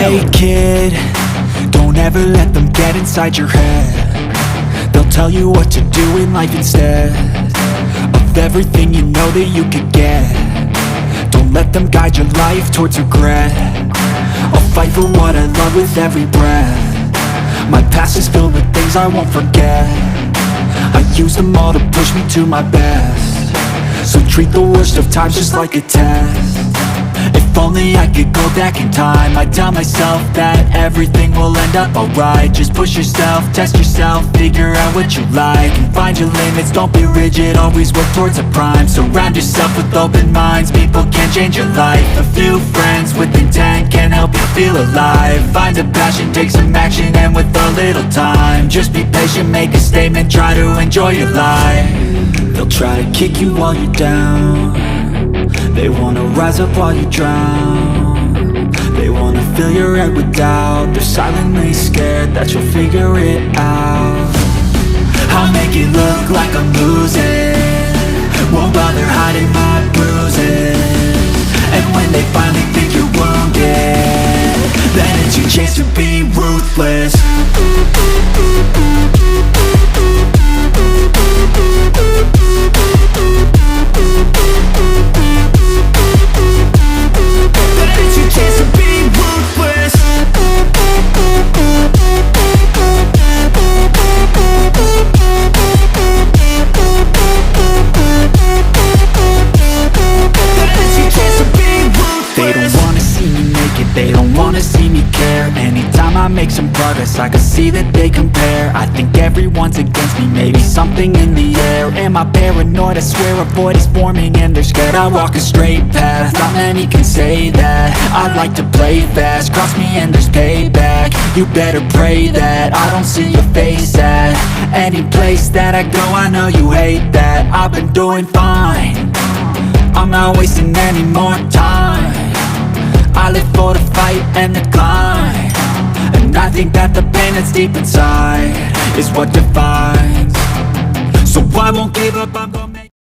Hey kid, don't ever let them get inside your head. They'll tell you what to do in life instead of everything you know that you could get. Don't let them guide your life towards regret. I'll fight for what I love with every breath. My past is filled with things I won't forget. I use them all to push me to my best. So treat the worst of times just like a test. If only I could go back in time, I'd tell myself that everything will end up alright. Just push yourself, test yourself, figure out what you like, and find your limits, don't be rigid, always work towards a prime. Surround yourself with open minds, people can change your life. A few friends with intent can help you feel alive. Find a passion, take some action, and with a little time, just be patient, make a statement, try to enjoy your life. They'll try to kick you while you're down. They wanna rise up while you drown. They wanna fill your head with doubt. They're silently scared that you'll figure it out. I'll make it look like I'm losing, won't bother hiding my bruises. And when they finally think you're wounded, then it's your chance to be ruthless. They don't wanna see me care. Anytime I make some progress, I can see that they compare. I think everyone's against me, maybe something in the air. Am I paranoid? I swear a void is forming and they're scared. I walk a straight path, not many can say that. I like to play fast, cross me and there's payback. You better pray that I don't see your face at any place that I go. I know you hate that. I've been doing fine, I'm not wasting any more time. I live for the fight and the climb, and I think that the pain that's deep inside is what defines. So I won't give up, I'm